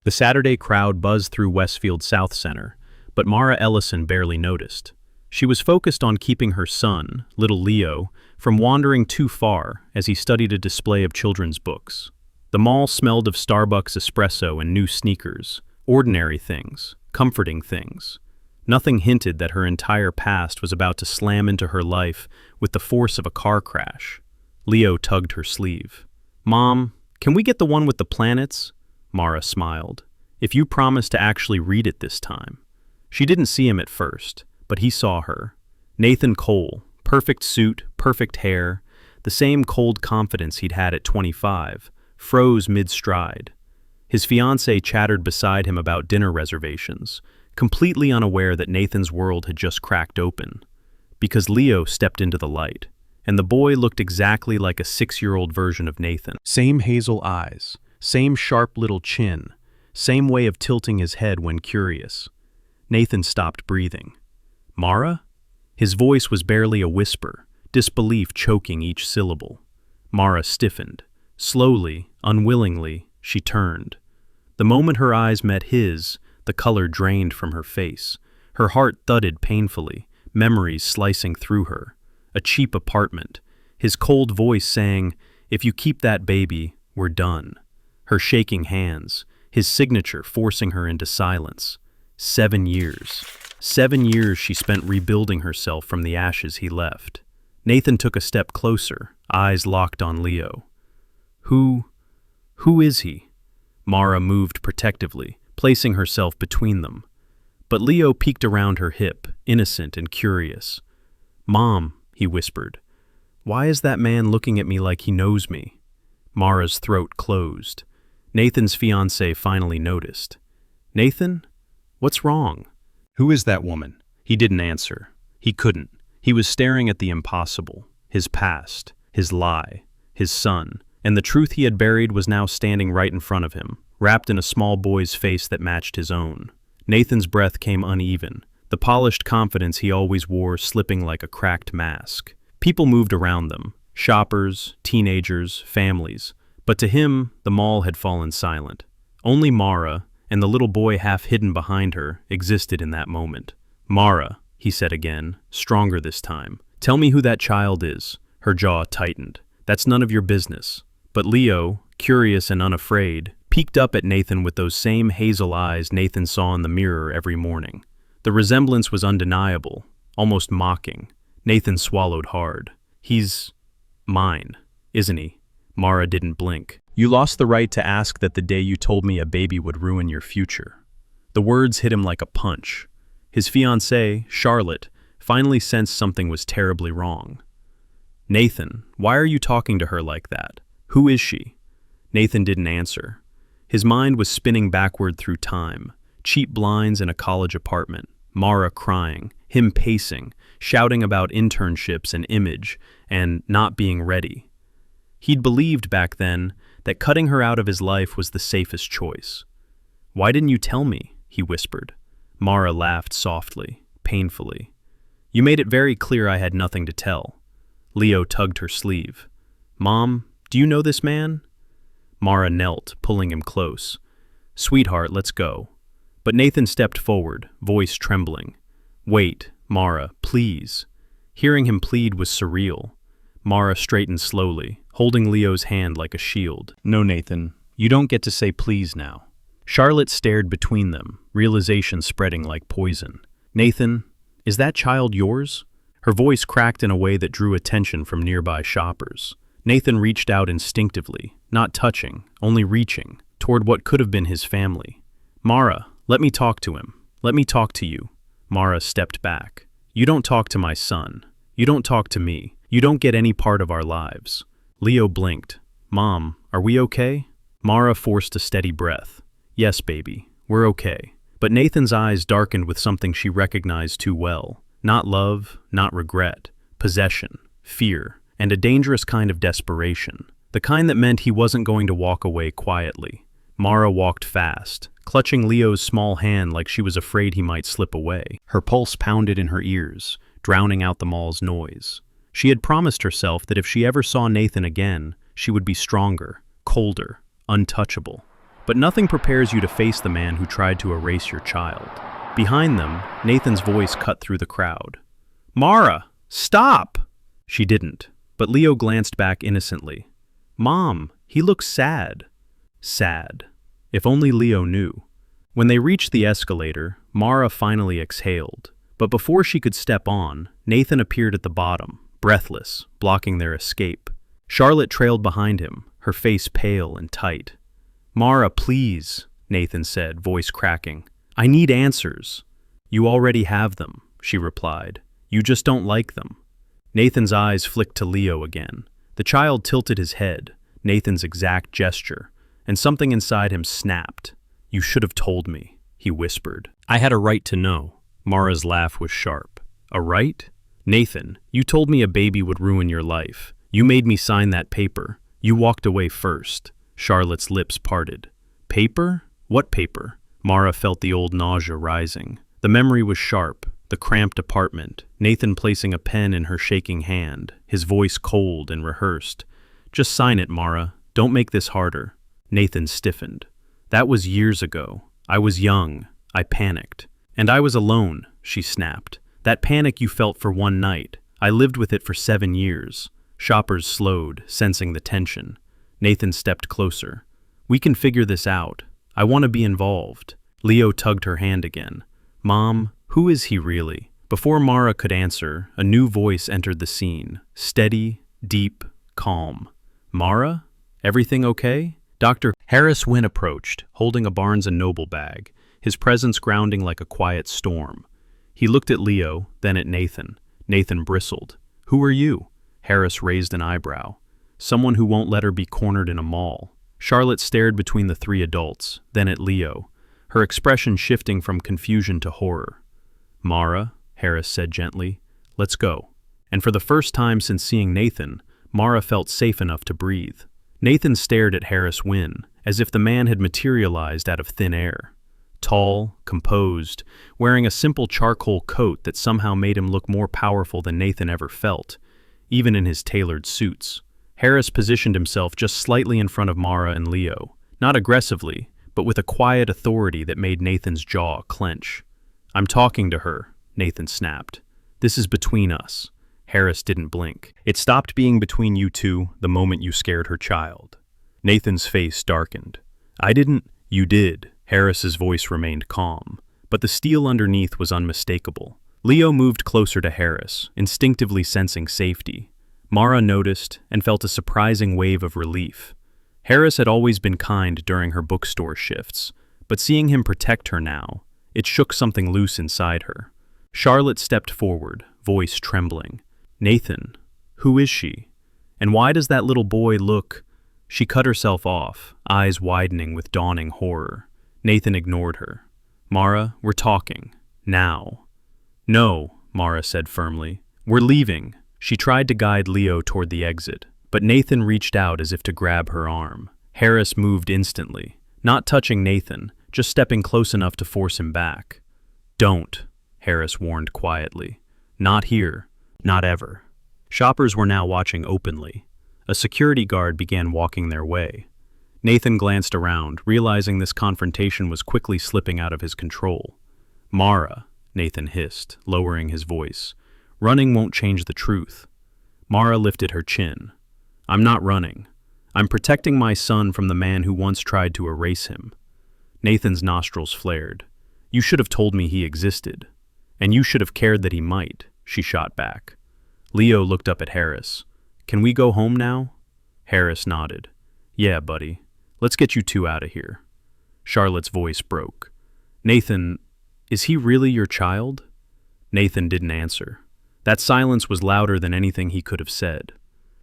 The Saturday crowd buzzed through Westfield South Center, but Mara Ellison barely noticed. She was focused on keeping her son, little Leo, from wandering too far as he studied a display of children's books. The mall smelled of Starbucks espresso and new sneakers, ordinary things, comforting things. Nothing hinted that her entire past was about to slam into her life with the force of a car crash. Leo tugged her sleeve. "Mom, can we get the one with the planets?" Mara smiled. "If you promise to actually read it this time." She didn't see him at first, but he saw her. Nathan Cole, perfect suit, perfect hair, the same cold confidence he'd had at 25, froze mid-stride. His fiancée chattered beside him about dinner reservations, completely unaware that Nathan's world had just cracked open. Because Leo stepped into the light, and the boy looked exactly like a 6-year-old version of Nathan. Same hazel eyes, same sharp little chin, same way of tilting his head when curious. Nathan stopped breathing. "Mara?" His voice was barely a whisper, disbelief choking each syllable. Mara stiffened. Slowly, unwillingly, she turned. The moment her eyes met his, the color drained from her face. Her heart thudded painfully, memories slicing through her. A cheap apartment. His cold voice saying, "If you keep that baby, we're done." Her shaking hands, his signature forcing her into silence. 7 years. 7 years she spent rebuilding herself from the ashes he left. Nathan took a step closer, eyes locked on Leo. Who is he? Mara moved protectively, placing herself between them. But Leo peeked around her hip, innocent and curious. "Mom," he whispered, "why is that man looking at me like he knows me?" Mara's throat closed. Nathan's fiancée finally noticed. "Nathan? What's wrong?" "Who is that woman?" He didn't answer. He couldn't. He was staring at the impossible. His past, his lie, his son, and the truth he had buried was now standing right in front of him, wrapped in a small boy's face that matched his own. Nathan's breath came uneven, the polished confidence he always wore slipping like a cracked mask. People moved around them, shoppers, teenagers, families, but to him, the mall had fallen silent. Only Mara, and the little boy half hidden behind her, existed in that moment. "Mara," he said again, stronger this time, "tell me who that child is." Her jaw tightened. "That's none of your business." But Leo, curious and unafraid, peeked up at Nathan with those same hazel eyes Nathan saw in the mirror every morning. The resemblance was undeniable, almost mocking. Nathan swallowed hard. "He's mine, isn't he?" Mara didn't blink. "You lost the right to ask that the day you told me a baby would ruin your future." The words hit him like a punch. His fiancée, Charlotte, finally sensed something was terribly wrong. "Nathan, why are you talking to her like that? Who is she?" Nathan didn't answer. His mind was spinning backward through time. Cheap blinds in a college apartment, Mara crying, him pacing, shouting about internships and image, and not being ready. He'd believed back then that cutting her out of his life was the safest choice. "Why didn't you tell me?" he whispered. Mara laughed softly, painfully. "You made it very clear I had nothing to tell." Leo tugged her sleeve. "Mom, do you know this man?" Mara knelt, pulling him close. "Sweetheart, let's go." But Nathan stepped forward, voice trembling. "Wait, Mara, please." Hearing him plead was surreal. Mara straightened slowly, holding Leo's hand like a shield. "No, Nathan, you don't get to say please now." Charlotte stared between them, realization spreading like poison. "Nathan, is that child yours?" Her voice cracked in a way that drew attention from nearby shoppers. Nathan reached out instinctively, not touching, only reaching, toward what could have been his family. "Mara, let me talk to him. Let me talk to you." Mara stepped back. "You don't talk to my son. You don't talk to me. You don't get any part of our lives." Leo blinked. "Mom, are we okay?" Mara forced a steady breath. "Yes, baby, we're okay." But Nathan's eyes darkened with something she recognized too well. Not love, not regret. Possession, fear, and a dangerous kind of desperation. The kind that meant he wasn't going to walk away quietly. Mara walked fast, clutching Leo's small hand like she was afraid he might slip away. Her pulse pounded in her ears, drowning out the mall's noise. She had promised herself that if she ever saw Nathan again, she would be stronger, colder, untouchable. but nothing prepares you to face the man who tried to erase your child. Behind them, Nathan's voice cut through the crowd. "Mara, stop!" She didn't, but Leo glanced back innocently. "Mom, he looks sad." Sad. If only Leo knew. When they reached the escalator, Mara finally exhaled. But before she could step on, Nathan appeared at the bottom, breathless, blocking their escape. Charlotte trailed behind him, her face pale and tight. "Mara, please," Nathan said, voice cracking. "I need answers." "You already have them," she replied. "You just don't like them." Nathan's eyes flicked to Leo again. The child tilted his head, Nathan's exact gesture, and something inside him snapped. "You should have told me," he whispered. "I had a right to know." Mara's laugh was sharp. "A right? Nathan, you told me a baby would ruin your life. You made me sign that paper. You walked away first." Charlotte's lips parted. "Paper? What paper?" Mara felt the old nausea rising. The memory was sharp, the cramped apartment, Nathan placing a pen in her shaking hand, his voice cold and rehearsed. "Just sign it, Mara. Don't make this harder." Nathan stiffened. "That was years ago. I was young. I panicked. And I was alone," she snapped. "That panic you felt for one night. I lived with it for 7 years." Shoppers slowed, sensing the tension. Nathan stepped closer. "We can figure this out. I want to be involved." Leo tugged her hand again. "Mom, who is he really?" Before Mara could answer, a new voice entered the scene, steady, deep, calm. "Mara? Everything okay?" Dr. Harris Wynn approached, holding a Barnes & Noble bag, his presence grounding like a quiet storm. He looked at Leo, then at Nathan. Nathan bristled. "Who are you?" Harris raised an eyebrow. "Someone who won't let her be cornered in a mall." Charlotte stared between the 3 adults, then at Leo, her expression shifting from confusion to horror. "Mara," Harris said gently, "let's go." And for the first time since seeing Nathan, Mara felt safe enough to breathe. Nathan stared at Harris Wynn, as if the man had materialized out of thin air. Tall, composed, wearing a simple charcoal coat that somehow made him look more powerful than Nathan ever felt, even in his tailored suits. Harris positioned himself just slightly in front of Mara and Leo, not aggressively, but with a quiet authority that made Nathan's jaw clench. "I'm talking to her," Nathan snapped. "This is between us." Harris didn't blink. "It stopped being between you two the moment you scared her child." Nathan's face darkened. "I didn't." "You did." Harris's voice remained calm, but the steel underneath was unmistakable. Leo moved closer to Harris, instinctively sensing safety. Mara noticed and felt a surprising wave of relief. Harris had always been kind during her bookstore shifts, but seeing him protect her now, it shook something loose inside her. Charlotte stepped forward, voice trembling. "Nathan, who is she? And why does that little boy look—" She cut herself off, eyes widening with dawning horror. Nathan ignored her. "Mara, we're talking. Now." "No," Mara said firmly. "We're leaving." She tried to guide Leo toward the exit, but Nathan reached out as if to grab her arm. Harris moved instantly, not touching Nathan, just stepping close enough to force him back. "Don't," Harris warned quietly. "Not here. Not ever." Shoppers were now watching openly. A security guard began walking their way. Nathan glanced around, realizing this confrontation was quickly slipping out of his control. "Mara," Nathan hissed, lowering his voice. "Running won't change the truth." Mara lifted her chin. "I'm not running. I'm protecting my son from the man who once tried to erase him." Nathan's nostrils flared. "You should have told me he existed. And you should have cared that he might," she shot back. Leo looked up at Harris. "Can we go home now?" Harris nodded. "Yeah, buddy. Let's get you two out of here." Charlotte's voice broke. "Nathan, is he really your child?" Nathan didn't answer. That silence was louder than anything he could have said.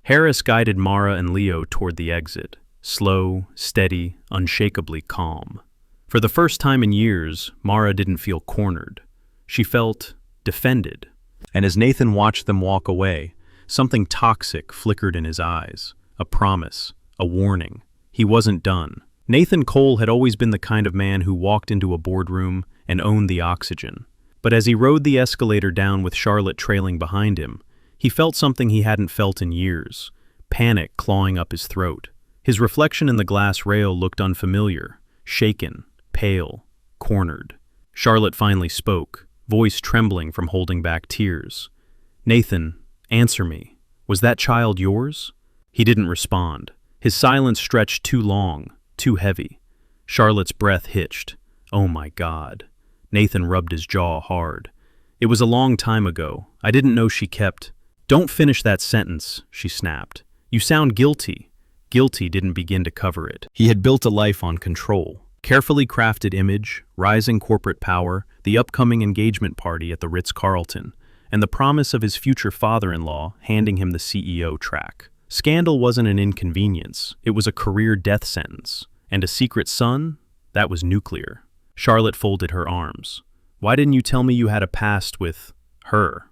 Harris guided Mara and Leo toward the exit, slow, steady, unshakably calm. For the first time in years, Mara didn't feel cornered. She felt defended. And as Nathan watched them walk away, something toxic flickered in his eyes. A promise, a warning. He wasn't done. Nathan Cole had always been the kind of man who walked into a boardroom and owned the oxygen. But as he rode the escalator down with Charlotte trailing behind him, he felt something he hadn't felt in years, panic clawing up his throat. His reflection in the glass rail looked unfamiliar, shaken, pale, cornered. Charlotte finally spoke, voice trembling from holding back tears. "Nathan, answer me. Was that child yours?" He didn't respond. His silence stretched too long, too heavy. Charlotte's breath hitched. Oh my God. Nathan rubbed his jaw hard. "It was a long time ago. I didn't know she kept—" "Don't finish that sentence," she snapped. "You sound guilty." Guilty didn't begin to cover it. He had built a life on control. Carefully crafted image, rising corporate power, the upcoming engagement party at the Ritz-Carlton, and the promise of his future father-in-law handing him the CEO track. Scandal wasn't an inconvenience. It was a career death sentence. And a secret son? That was nuclear. Charlotte folded her arms. "Why didn't you tell me you had a past with her?"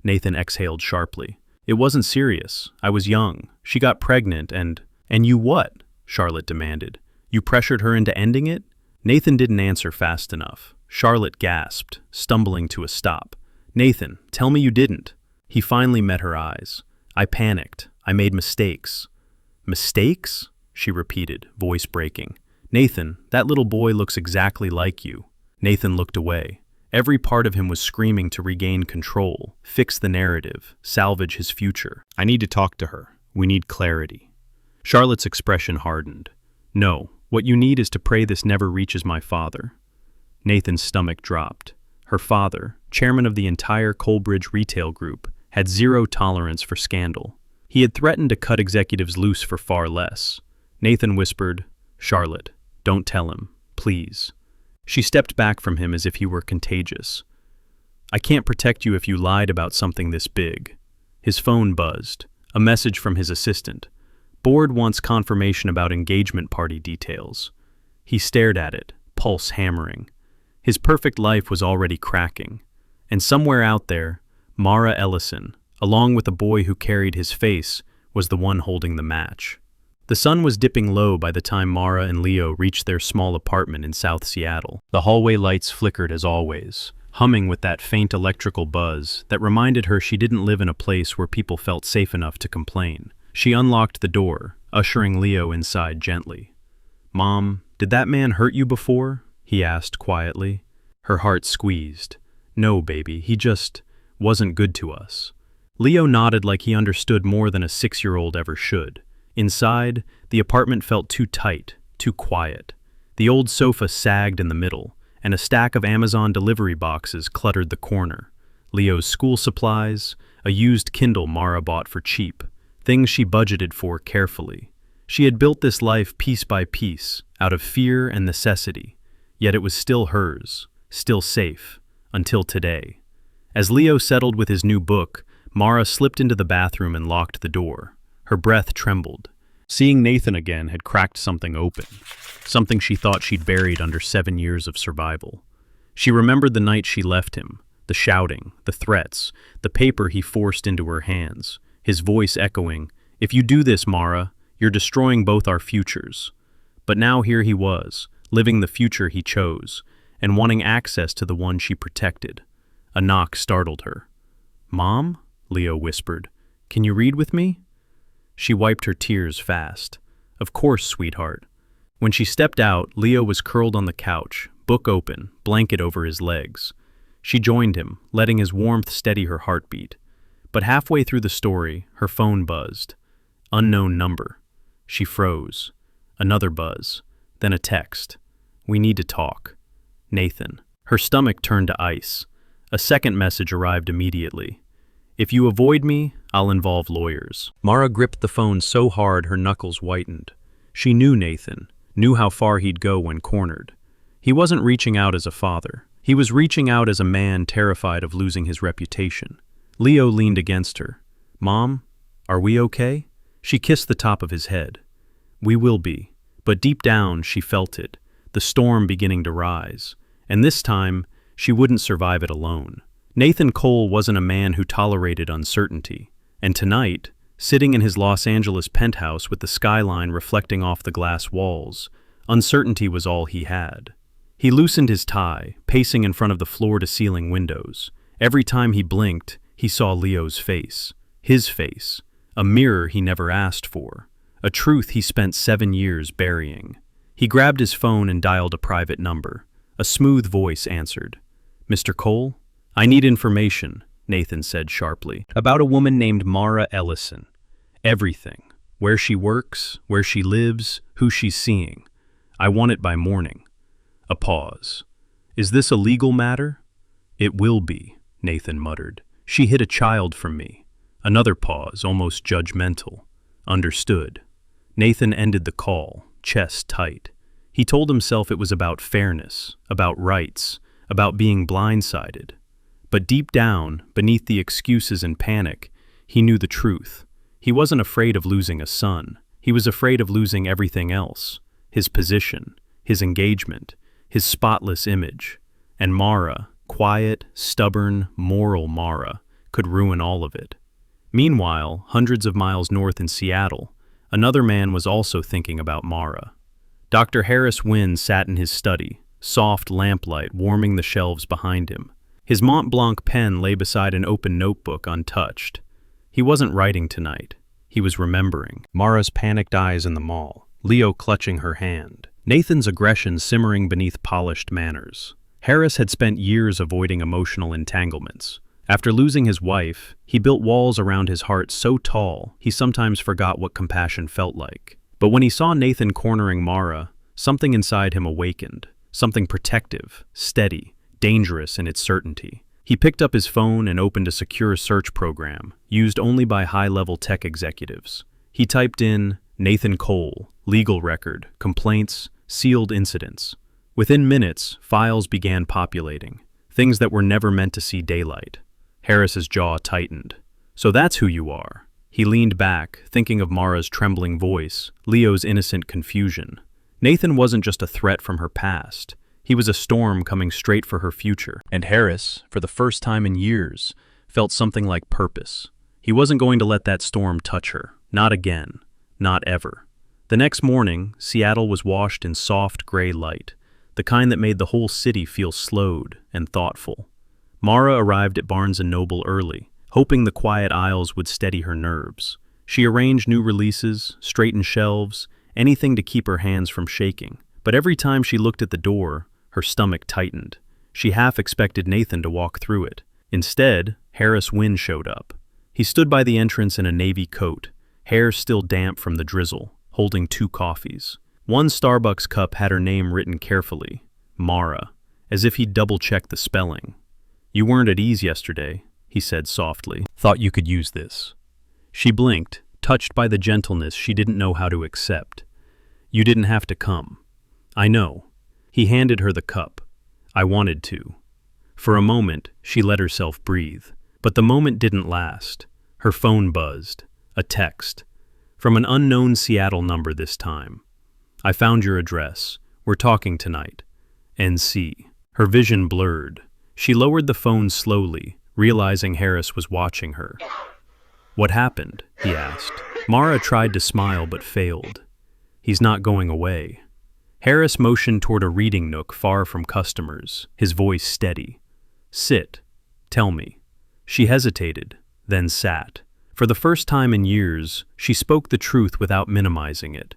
Nathan exhaled sharply. "It wasn't serious. I was young. She got pregnant and—" "And you what?" Charlotte demanded. "You pressured her into ending it?" Nathan didn't answer fast enough. Charlotte gasped, stumbling to a stop. "Nathan, tell me you didn't." He finally met her eyes. "I panicked. I made mistakes." "Mistakes?" she repeated, voice breaking. "Nathan, that little boy looks exactly like you." Nathan looked away. Every part of him was screaming to regain control, fix the narrative, salvage his future. "I need to talk to her. We need clarity." Charlotte's expression hardened. "No, what you need is to pray this never reaches my father." Nathan's stomach dropped. Her father, chairman of the entire Coalbridge retail group, had zero tolerance for scandal. He had threatened to cut executives loose for far less. Nathan whispered, "Charlotte, don't tell him, please." She stepped back from him as if he were contagious. "I can't protect you if you lied about something this big." His phone buzzed, a message from his assistant. "Board wants confirmation about engagement party details." He stared at it, pulse hammering. His perfect life was already cracking. And somewhere out there, Mara Ellison, along with a boy who carried his face, was the one holding the match. The sun was dipping low by the time Mara and Leo reached their small apartment in South Seattle. The hallway lights flickered as always, humming with that faint electrical buzz that reminded her she didn't live in a place where people felt safe enough to complain. She unlocked the door, ushering Leo inside gently. "Mom, did that man hurt you before?" he asked quietly. Her heart squeezed. "No, baby, he just wasn't good to us." Leo nodded like he understood more than a 6-year-old ever should. Inside, the apartment felt too tight, too quiet. The old sofa sagged in the middle, and a stack of Amazon delivery boxes cluttered the corner. Leo's school supplies, a used Kindle Mara bought for cheap, things she budgeted for carefully. She had built this life piece by piece, out of fear and necessity, yet it was still hers, still safe, until today. As Leo settled with his new book, Mara slipped into the bathroom and locked the door. Her breath trembled. Seeing Nathan again had cracked something open, something she thought she'd buried under 7 years of survival. She remembered the night she left him, the shouting, the threats, the paper he forced into her hands, his voice echoing, "If you do this, Mara, you're destroying both our futures." But now here he was, living the future he chose, and wanting access to the one she protected. A knock startled her. "Mom?" Leo whispered. "Can you read with me?" She wiped her tears fast. "Of course, sweetheart." When she stepped out, Leo was curled on the couch, book open, blanket over his legs. She joined him, letting his warmth steady her heartbeat. But halfway through the story, her phone buzzed. Unknown number. She froze. Another buzz. Then a text. "We need to talk. Nathan." Her stomach turned to ice. A second message arrived immediately. "If you avoid me, I'll involve lawyers." Mara gripped the phone so hard her knuckles whitened. She knew Nathan, knew how far he'd go when cornered. He wasn't reaching out as a father. He was reaching out as a man terrified of losing his reputation. Leo leaned against her. "Mom, are we okay?" She kissed the top of his head. "We will be." But deep down, she felt it, the storm beginning to rise. And this time, she wouldn't survive it alone. Nathan Cole wasn't a man who tolerated uncertainty, and tonight, sitting in his Los Angeles penthouse with the skyline reflecting off the glass walls, uncertainty was all he had. He loosened his tie, pacing in front of the floor-to-ceiling windows. Every time he blinked, he saw Leo's face, his face, a mirror he never asked for, a truth he spent 7 years burying. He grabbed his phone and dialed a private number. A smooth voice answered. "Mr. Cole? I need information," Nathan said sharply, "about a woman named Mara Ellison. Everything. Where she works, where she lives, who she's seeing. I want it by morning." A pause. "Is this a legal matter?" "It will be," Nathan muttered. "She hid a child from me." Another pause, almost judgmental. "Understood." Nathan ended the call, chest tight. He told himself it was about fairness, about rights, about being blindsided. But deep down, beneath the excuses and panic, he knew the truth. He wasn't afraid of losing a son. He was afraid of losing everything else. His position, his engagement, his spotless image. And Mara, quiet, stubborn, moral Mara, could ruin all of it. Meanwhile, hundreds of miles north in Seattle, another man was also thinking about Mara. Dr. Harris Wynn sat in his study, soft lamplight warming the shelves behind him. His Mont Blanc pen lay beside an open notebook untouched. He wasn't writing tonight. He was remembering. Mara's panicked eyes in the mall, Leo clutching her hand, Nathan's aggression simmering beneath polished manners. Harris had spent years avoiding emotional entanglements. After losing his wife, he built walls around his heart so tall he sometimes forgot what compassion felt like. But when he saw Nathan cornering Mara, something inside him awakened, something protective, steady, dangerous in its certainty. He picked up his phone and opened a secure search program, used only by high-level tech executives. He typed in Nathan Cole, legal record, complaints, sealed incidents. Within minutes, files began populating, things that were never meant to see daylight. Harris's jaw tightened. "So that's who you are." He leaned back, thinking of Mara's trembling voice, Leo's innocent confusion. Nathan wasn't just a threat from her past. He was a storm coming straight for her future. And Harris, for the first time in years, felt something like purpose. He wasn't going to let that storm touch her. Not again. Not ever. The next morning, Seattle was washed in soft gray light, the kind that made the whole city feel slowed and thoughtful. Mara arrived at Barnes & Noble early, hoping the quiet aisles would steady her nerves. She arranged new releases, straightened shelves, anything to keep her hands from shaking. But every time she looked at the door, her stomach tightened. She half expected Nathan to walk through it. Instead, Harris Wynn showed up. He stood by the entrance in a navy coat, hair still damp from the drizzle, holding 2 coffees. One Starbucks cup had her name written carefully, Mara, as if he'd double-checked the spelling. "You weren't at ease yesterday," he said softly. "Thought you could use this." She blinked, touched by the gentleness she didn't know how to accept. "You didn't have to come." "I know." He handed her the cup. "I wanted to." For a moment, she let herself breathe. But the moment didn't last. Her phone buzzed. A text. From an unknown Seattle number this time. "I found your address. We're talking tonight. NC." Her vision blurred. She lowered the phone slowly, realizing Harris was watching her. "What happened?" he asked. Mara tried to smile but failed. "He's not going away." Harris motioned toward a reading nook far from customers, his voice steady. "Sit. Tell me." She hesitated, then sat. For the first time in years, she spoke the truth without minimizing it.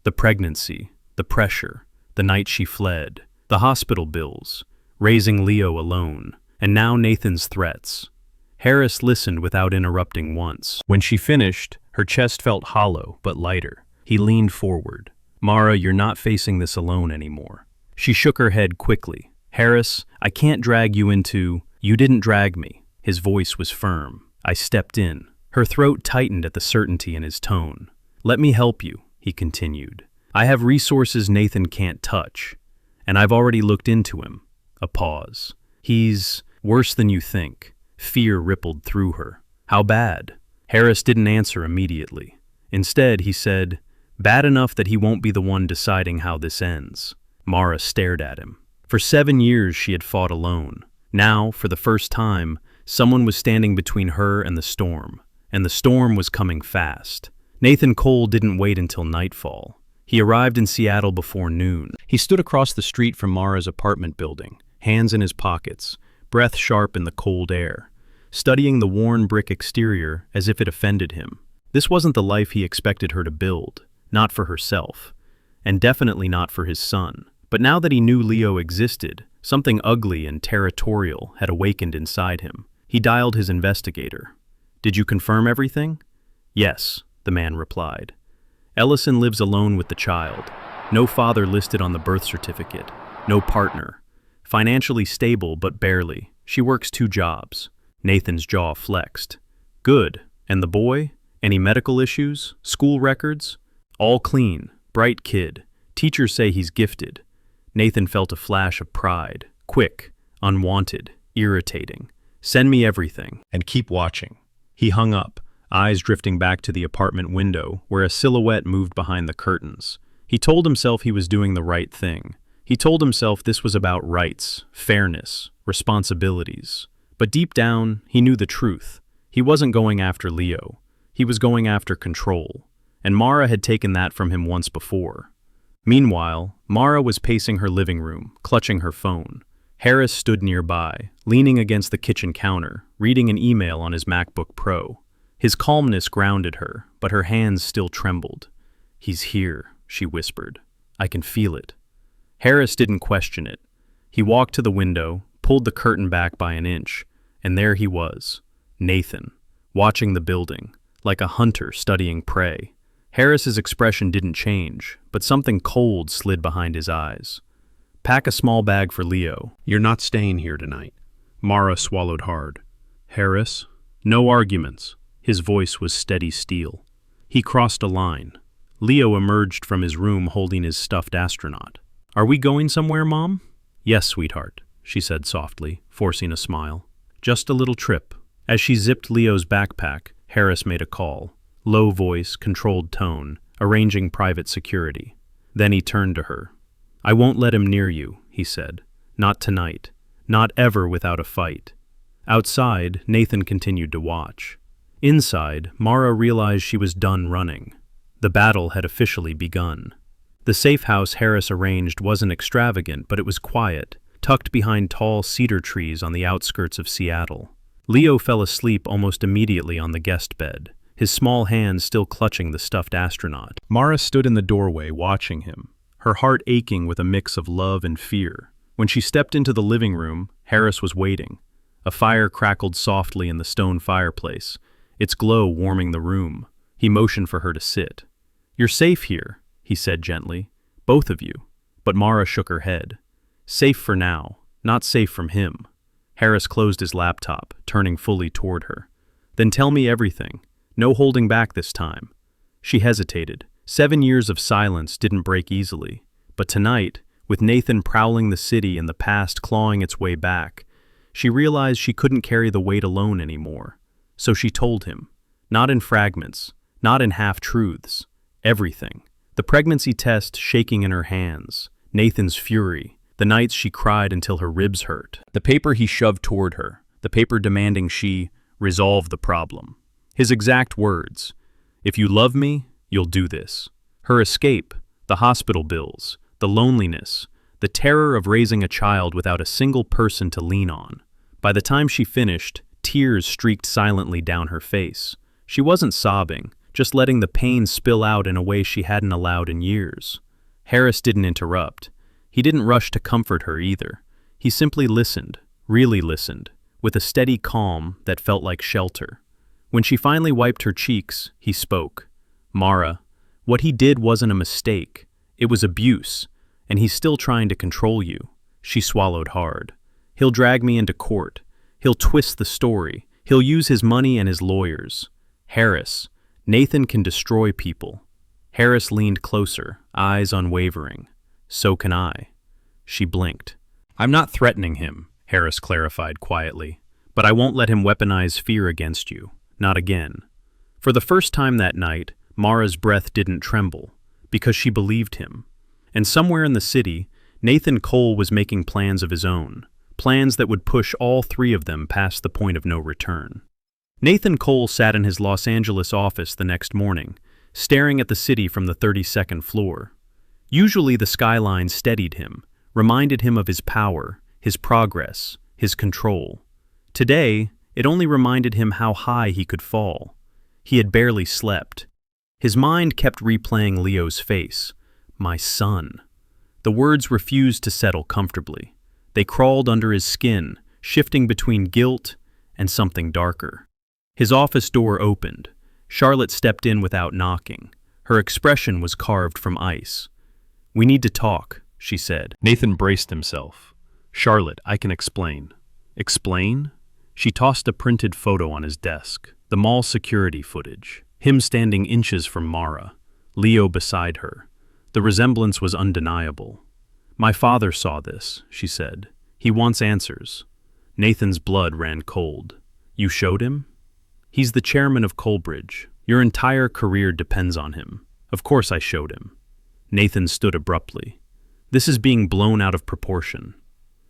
The pregnancy, the pressure, the night she fled, the hospital bills, raising Leo alone, and now Nathan's threats. Harris listened without interrupting once. When she finished, her chest felt hollow but lighter. He leaned forward. "Mara, you're not facing this alone anymore." She shook her head quickly. "Harris, I can't drag you into—" "You didn't drag me." His voice was firm. "I stepped in." Her throat tightened at the certainty in his tone. "Let me help you," he continued. "I have resources Nathan can't touch, and I've already looked into him." A pause. "He's worse than you think." Fear rippled through her. "How bad?" Harris didn't answer immediately. Instead, he said, "Bad enough that he won't be the one deciding how this ends." Mara stared at him. For 7 years she had fought alone. Now, for the first time, someone was standing between her and the storm was coming fast. Nathan Cole didn't wait until nightfall. He arrived in Seattle before noon. He stood across the street from Mara's apartment building, hands in his pockets, breath sharp in the cold air, studying the worn brick exterior as if it offended him. This wasn't the life he expected her to build, not for herself. and definitely not for his son. But now that he knew Leo existed, something ugly and territorial had awakened inside him. He dialed his investigator. "Did you confirm everything?" "Yes," the man replied. "Ellison lives alone with the child. No father listed on the birth certificate. No partner. Financially stable, but barely. She works 2 jobs. Nathan's jaw flexed. "Good. And the boy? Any medical issues? School records?" "All clean. Bright kid. Teachers say he's gifted." Nathan felt a flash of pride. Quick, unwanted, irritating. "Send me everything. And keep watching." He hung up, eyes drifting back to the apartment window, where a silhouette moved behind the curtains. He told himself he was doing the right thing. He told himself this was about rights, fairness, responsibilities. But deep down, he knew the truth. He wasn't going after Leo. He was going after control. And Mara had taken that from him once before. Meanwhile, Mara was pacing her living room, clutching her phone. Harris stood nearby, leaning against the kitchen counter, reading an email on his MacBook Pro. His calmness grounded her, but her hands still trembled. "He's here," she whispered. "I can feel it." Harris didn't question it. He walked to the window, pulled the curtain back by an inch, and there he was, Nathan, watching the building, like a hunter studying prey. Harris's expression didn't change, but something cold slid behind his eyes. "Pack a small bag for Leo. You're not staying here tonight." Mara swallowed hard. "Harris?" "No arguments." His voice was steady steel. He crossed a line. Leo emerged from his room holding his stuffed astronaut. "Are we going somewhere, Mom?" "Yes, sweetheart," she said softly, forcing a smile. "Just a little trip." As she zipped Leo's backpack, Harris made a call. Low voice, controlled tone, arranging private security. Then he turned to her. "I won't let him near you," he said. "Not tonight. Not ever without a fight." Outside, Nathan continued to watch. Inside, Mara realized she was done running. The battle had officially begun. The safe house Harris arranged wasn't extravagant, but it was quiet, tucked behind tall cedar trees on the outskirts of Seattle. Leo fell asleep almost immediately on the guest bed, his small hands still clutching the stuffed astronaut. Mara stood in the doorway watching him, her heart aching with a mix of love and fear. When she stepped into the living room, Harris was waiting. A fire crackled softly in the stone fireplace, its glow warming the room. He motioned for her to sit. "You're safe here," he said gently. "Both of you." But Mara shook her head. "Safe for now, not safe from him." Harris closed his laptop, turning fully toward her. "Then tell me everything. No holding back this time." She hesitated. 7 years of silence didn't break easily. But tonight, with Nathan prowling the city and the past clawing its way back, she realized she couldn't carry the weight alone anymore. So she told him. Not in fragments, not in half-truths. Everything. The pregnancy test shaking in her hands. Nathan's fury. The nights she cried until her ribs hurt. The paper he shoved toward her. The paper demanding she resolve the problem. His exact words. "If you love me, you'll do this." Her escape, the hospital bills, the loneliness, the terror of raising a child without a single person to lean on. By the time she finished, tears streaked silently down her face. She wasn't sobbing, just letting the pain spill out in a way she hadn't allowed in years. Harris didn't interrupt. He didn't rush to comfort her either. He simply listened, really listened, with a steady calm that felt like shelter. When she finally wiped her cheeks, he spoke. "Mara, what he did wasn't a mistake. It was abuse, and he's still trying to control you." She swallowed hard. "He'll drag me into court. He'll twist the story. He'll use his money and his lawyers. Harris, Nathan can destroy people." Harris leaned closer, eyes unwavering. "So can I." She blinked. "I'm not threatening him," Harris clarified quietly, "but I won't let him weaponize fear against you. Not again." For the first time that night, Mara's breath didn't tremble, because she believed him. And somewhere in the city, Nathan Cole was making plans of his own, plans that would push all 3 of them past the point of no return. Nathan Cole sat in his Los Angeles office the next morning, staring at the city from the 32nd floor. Usually the skyline steadied him, reminded him of his power, his progress, his control. Today, it only reminded him how high he could fall. He had barely slept. His mind kept replaying Leo's face, My son. The words refused to settle comfortably. They crawled under his skin, shifting between guilt and something darker. His office door opened. Charlotte stepped in without knocking. Her expression was carved from ice. "We need to talk," she said. Nathan braced himself. "Charlotte, I can explain." "Explain?" She tossed a printed photo on his desk, the mall security footage, him standing inches from Mara, Leo beside her. The resemblance was undeniable. "My father saw this," she said. "He wants answers." Nathan's blood ran cold. "You showed him?" "He's the chairman of Coalbridge. Your entire career depends on him." "Of course I showed him." Nathan stood abruptly. "This is being blown out of proportion."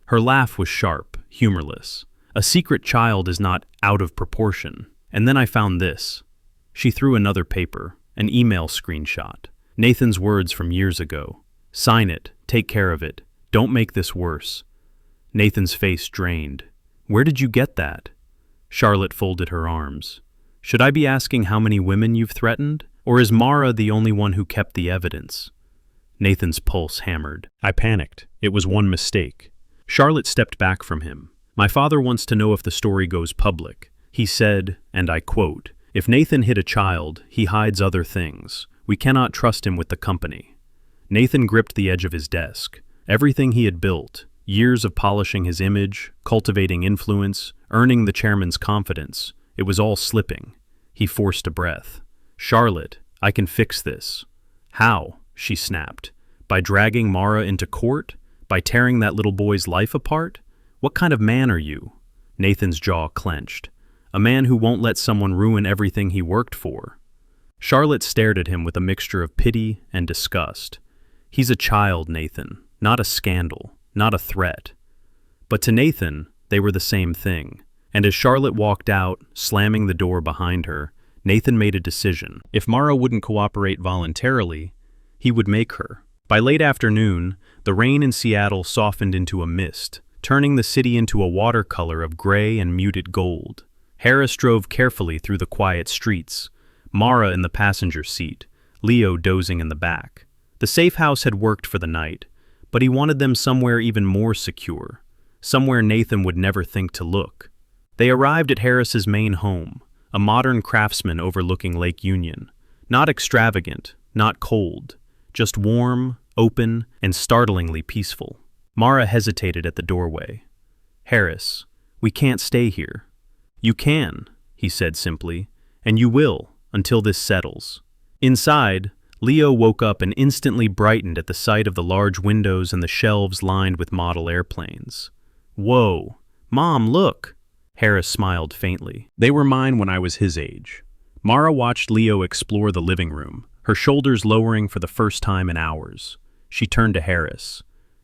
Her laugh was sharp, humorless. "A secret child is not out of proportion. And then I found this." She threw another paper, an email screenshot. Nathan's words from years ago. "Sign it, take care of it, don't make this worse." Nathan's face drained. "Where did you get that?" Charlotte folded her arms. "Should I be asking how many women you've threatened? Or is Mara the only one who kept the evidence?" Nathan's pulse hammered. I panicked. It was one mistake. Charlotte stepped back from him. "My father wants to know if the story goes public. He said, and I quote, 'If Nathan hit a child, he hides other things. We cannot trust him with the company.'" Nathan gripped the edge of his desk. Everything he had built, years of polishing his image, cultivating influence, earning the chairman's confidence, it was all slipping. He forced a breath. "Charlotte, I can fix this." "How?" she snapped. "By dragging Mara into court? By tearing that little boy's life apart? What kind of man are you?" Nathan's jaw clenched. "A man who won't let someone ruin everything he worked for." Charlotte stared at him with a mixture of pity and disgust. "He's a child, Nathan, not a scandal, not a threat." But to Nathan, they were the same thing. And as Charlotte walked out, slamming the door behind her, Nathan made a decision. If Mara wouldn't cooperate voluntarily, he would make her. By late afternoon, the rain in Seattle softened into a mist, turning the city into a watercolor of gray and muted gold. Harris drove carefully through the quiet streets, Mara in the passenger seat, Leo dozing in the back. The safe house had worked for the night, but he wanted them somewhere even more secure, somewhere Nathan would never think to look. They arrived at Harris's main home, a modern craftsman overlooking Lake Union. Not extravagant, not cold, just warm, open, and startlingly peaceful. Mara hesitated at the doorway. "Harris, we can't stay here." "You can," he said simply, "and you will, until this settles." Inside, Leo woke up and instantly brightened at the sight of the large windows and the shelves lined with model airplanes. "Whoa, Mom, look!" Harris smiled faintly. "They were mine when I was his age." Mara watched Leo explore the living room, her shoulders lowering for the first time in hours. She turned to Harris.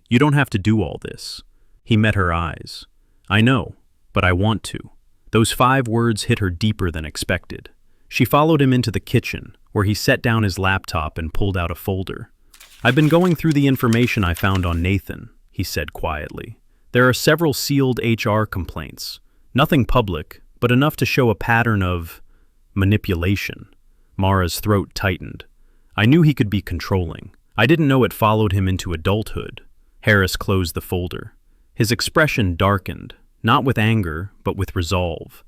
"You don't have to do all this." He met her eyes. "I know, but I want to." Those 5 words hit her deeper than expected. She followed him into the kitchen, where he set down his laptop and pulled out a folder. "I've been going through the information I found on Nathan," he said quietly. "There are several sealed HR complaints. Nothing public, but enough to show a pattern of manipulation." Mara's throat tightened. "I knew he could be controlling. I didn't know it followed him into adulthood." Harris closed the folder. His expression darkened, not with anger, but with resolve.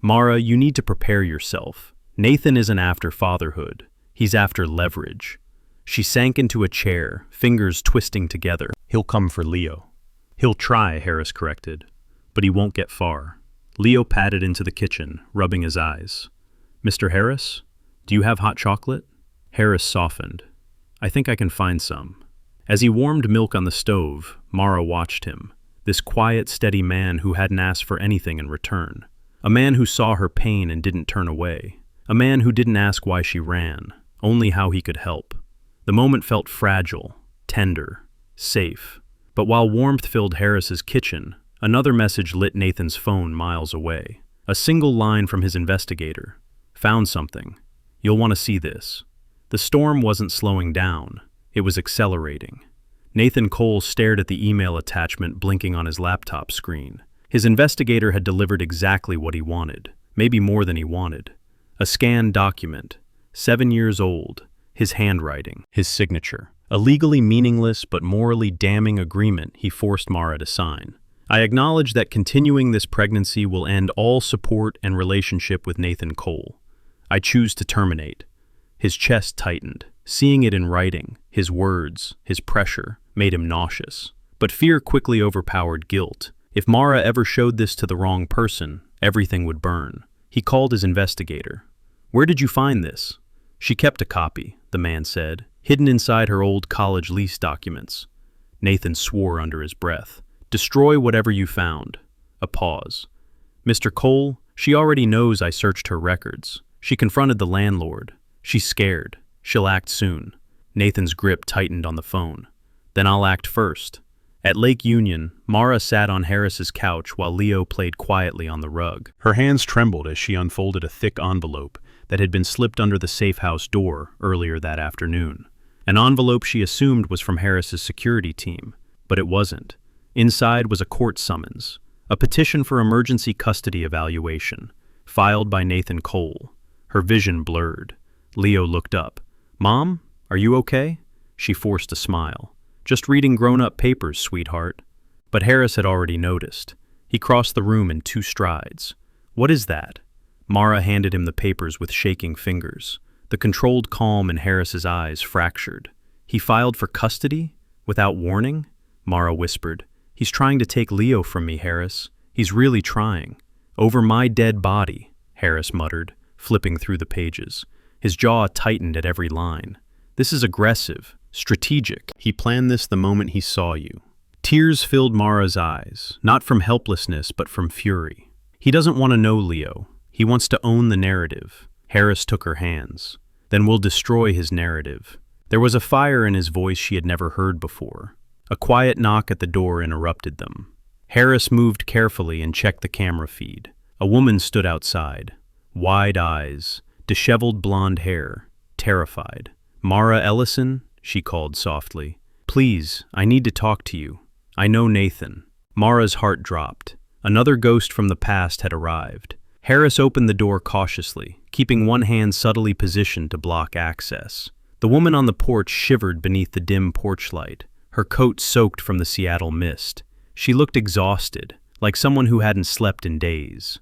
"Mara, you need to prepare yourself. Nathan isn't after fatherhood. He's after leverage." She sank into a chair, fingers twisting together. "He'll come for Leo." "He'll try," Harris corrected, "but he won't get far." Leo padded into the kitchen, rubbing his eyes. "Mr. Harris, do you have hot chocolate?" Harris softened. "I think I can find some." As he warmed milk on the stove, Mara watched him, this quiet, steady man who hadn't asked for anything in return. A man who saw her pain and didn't turn away. A man who didn't ask why she ran, only how he could help. The moment felt fragile, tender, safe. But while warmth filled Harris's kitchen, another message lit Nathan's phone miles away. A single line from his investigator. "Found something. You'll want to see this." The storm wasn't slowing down. It was accelerating. Nathan Cole stared at the email attachment blinking on his laptop screen. His investigator had delivered exactly what he wanted, maybe more than he wanted. A scanned document, 7 years old, his handwriting, his signature. a legally meaningless but morally damning agreement he forced Mara to sign. I acknowledge that continuing this pregnancy will end all support and relationship with Nathan Cole. I choose to terminate. His chest tightened. Seeing it in writing, his words, his pressure, made him nauseous. But fear quickly overpowered guilt. If Mara ever showed this to the wrong person, everything would burn. He called his investigator. "Where did you find this?" "She kept a copy," the man said, "hidden inside her old college lease documents." Nathan swore under his breath. "Destroy whatever you found." A pause. "Mr. Cole, she already knows I searched her records. She confronted the landlord. She's scared. She'll act soon." Nathan's grip tightened on the phone. "Then I'll act first." At Lake Union, Mara sat on Harris's couch while Leo played quietly on the rug. Her hands trembled as she unfolded a thick envelope that had been slipped under the safe house door earlier that afternoon. An envelope she assumed was from Harris's security team, but it wasn't. Inside was a court summons, a petition for emergency custody evaluation, filed by Nathan Cole. Her vision blurred. Leo looked up. "Mom, are you okay?" She forced a smile. "Just reading grown-up papers, sweetheart." But Harris had already noticed. He crossed the room in 2 strides. "What is that?" Mara handed him the papers with shaking fingers. The controlled calm in Harris's eyes fractured. "He filed for custody? Without warning?" Mara whispered. "He's trying to take Leo from me, Harris. He's really trying." "Over my dead body," Harris muttered, flipping through the pages. His jaw tightened at every line. "This is aggressive, strategic. He planned this the moment he saw you." Tears filled Mara's eyes, not from helplessness but from fury. "He doesn't want to know Leo. He wants to own the narrative." Harris took her hands. "Then we'll destroy his narrative." There was a fire in his voice she had never heard before. A quiet knock at the door interrupted them. Harris moved carefully and checked the camera feed. A woman stood outside. Wide eyes, disheveled blonde hair, terrified. "Mara Ellison?" she called softly. "Please, I need to talk to you. I know Nathan." Mara's heart dropped. Another ghost from the past had arrived. Harris opened the door cautiously, keeping one hand subtly positioned to block access. The woman on the porch shivered beneath the dim porch light, her coat soaked from the Seattle mist. She looked exhausted, like someone who hadn't slept in days.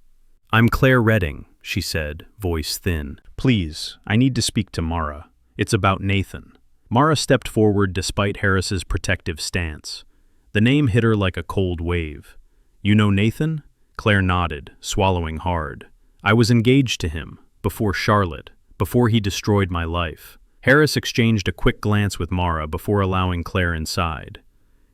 "I'm Claire Redding," she said, voice thin. "Please, I need to speak to Mara. It's about Nathan." Mara stepped forward despite Harris's protective stance. The name hit her like a cold wave. "You know Nathan?" Claire nodded, swallowing hard. "I was engaged to him, before Charlotte, before he destroyed my life." Harris exchanged a quick glance with Mara before allowing Claire inside.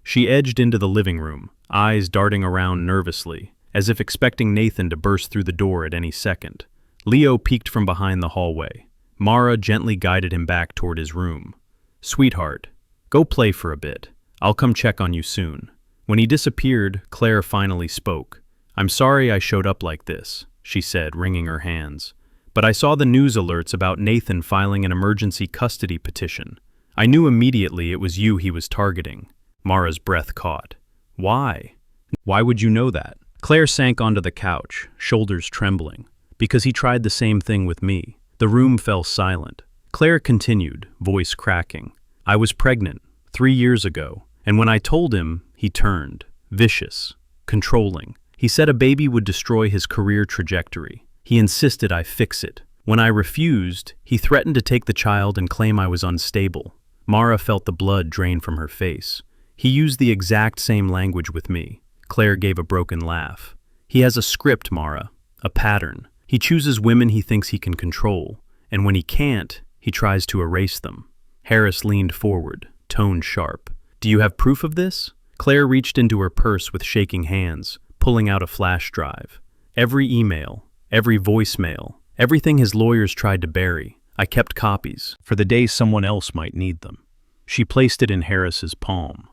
She edged into the living room, eyes darting around nervously, as if expecting Nathan to burst through the door at any second. Leo peeked from behind the hallway. Mara gently guided him back toward his room. "Sweetheart, go play for a bit. I'll come check on you soon." When he disappeared, Claire finally spoke. "I'm sorry I showed up like this," she said, wringing her hands. "But I saw the news alerts about Nathan filing an emergency custody petition. I knew immediately it was you he was targeting." Mara's breath caught. "Why? Why would you know that?" Claire sank onto the couch, shoulders trembling. "Because he tried the same thing with me." The room fell silent. Claire continued, voice cracking. "I was pregnant 3 years ago, and when I told him, he turned. Vicious. Controlling. He said a baby would destroy his career trajectory. He insisted I fix it. When I refused, he threatened to take the child and claim I was unstable." Mara felt the blood drain from her face. "He used the exact same language with me." Claire gave a broken laugh. "He has a script, Mara. A pattern. He chooses women he thinks he can control, and when he can't, he tries to erase them." Harris leaned forward, tone sharp. "Do you have proof of this?" Claire reached into her purse with shaking hands, pulling out a flash drive. "Every email, every voicemail, everything his lawyers tried to bury. I kept copies, for the day someone else might need them." She placed it in Harris's palm.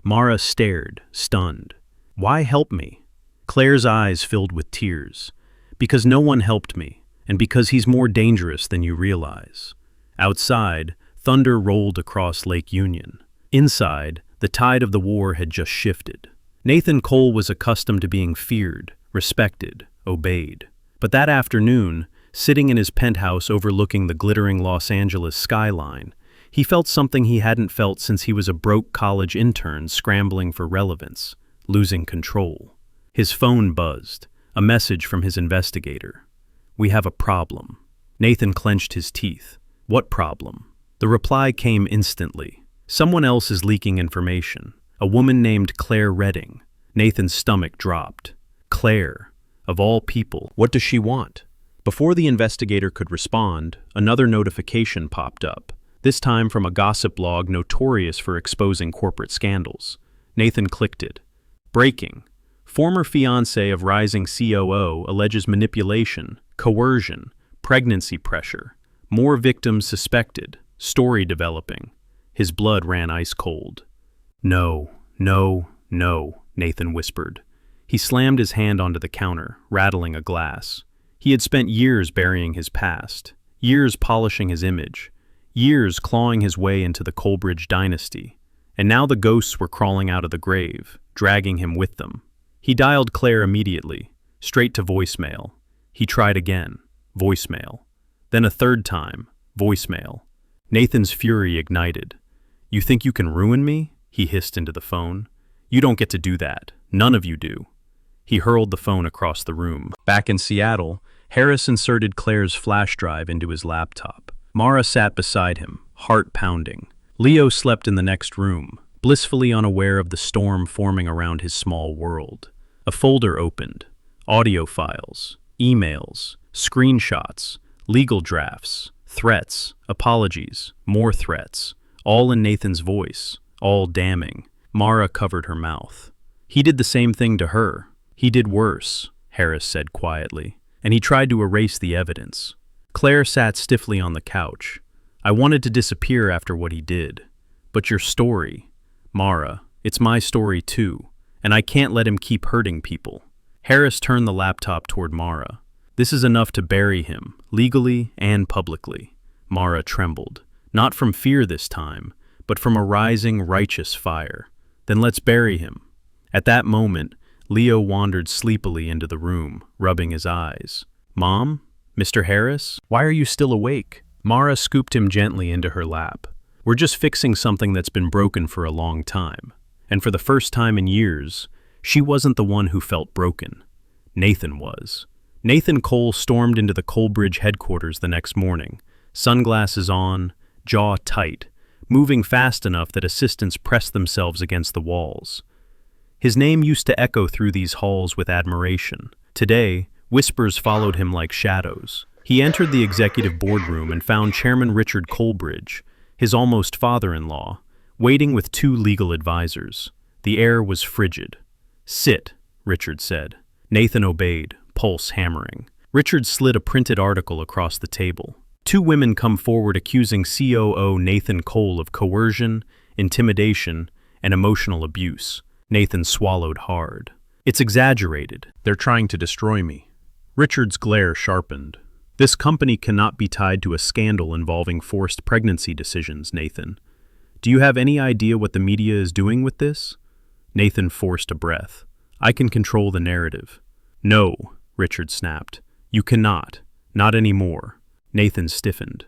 Mara stared, stunned. "Why help me?" Claire's eyes filled with tears. "Because no one helped me, and because he's more dangerous than you realize." Outside, thunder rolled across Lake Union. Inside, the tide of the war had just shifted. Nathan Cole was accustomed to being feared, respected, obeyed. But that afternoon, sitting in his penthouse overlooking the glittering Los Angeles skyline, He felt something he hadn't felt since he was a broke college intern scrambling for relevance, losing control. His phone buzzed, a message from his investigator. "We have a problem." Nathan clenched his teeth. "What problem?" The reply came instantly. "Someone else is leaking information. A woman named Claire Redding." Nathan's stomach dropped. Claire, of all people, what does she want? Before the investigator could respond, another notification popped up, this time from a gossip blog notorious for exposing corporate scandals. Nathan clicked it. Breaking. Former fiancé of rising COO alleges manipulation, coercion, pregnancy pressure. More victims suspected. Story developing. His blood ran ice cold. "No, no, no," Nathan whispered. He slammed his hand onto the counter, rattling a glass. He had spent years burying his past, years polishing his image, years clawing his way into the Coleridge dynasty, and now the ghosts were crawling out of the grave, dragging him with them. He dialed Claire immediately, straight to voicemail. He tried again, voicemail. Then a third time, voicemail. Nathan's fury ignited. "You think you can ruin me?" he hissed into the phone. "You don't get to do that. None of you do." He hurled the phone across the room. Back in Seattle, Harris inserted Claire's flash drive into his laptop. Mara sat beside him, heart pounding. Leo slept in the next room, blissfully unaware of the storm forming around his small world. A folder opened. Audio files, emails, screenshots, legal drafts, threats, apologies, more threats, all in Nathan's voice, all damning. Mara covered her mouth. "He did the same thing to her. He did worse," Harris said quietly, and he tried to erase the evidence. Claire sat stiffly on the couch. "I wanted to disappear after what he did. But your story, Mara, it's my story too, and I can't let him keep hurting people." Harris turned the laptop toward Mara. "This is enough to bury him, legally and publicly." Mara trembled, not from fear this time, but from a rising righteous fire. "Then let's bury him." At that moment, Leo wandered sleepily into the room, rubbing his eyes. "Mom? Mr. Harris? Why are you still awake?" Mara scooped him gently into her lap. "We're just fixing something that's been broken for a long time." And for the first time in years, she wasn't the one who felt broken. Nathan was. Nathan Cole stormed into the Coleridge headquarters the next morning, sunglasses on, jaw tight, moving fast enough that assistants pressed themselves against the walls. His name used to echo through these halls with admiration. Today, whispers followed him like shadows. He entered the executive boardroom and found Chairman Richard Coleridge, his almost father-in-law, waiting with two legal advisors. The air was frigid. "Sit," Richard said. Nathan obeyed, pulse hammering. Richard slid a printed article across the table. Two women come forward accusing COO Nathan Cole of coercion, intimidation, and emotional abuse. Nathan swallowed hard. "It's exaggerated. They're trying to destroy me." Richard's glare sharpened. "This company cannot be tied to a scandal involving forced pregnancy decisions, Nathan. Do you have any idea what the media is doing with this?" Nathan forced a breath. "I can control the narrative." "No," Richard snapped. "You cannot. Not anymore." Nathan stiffened.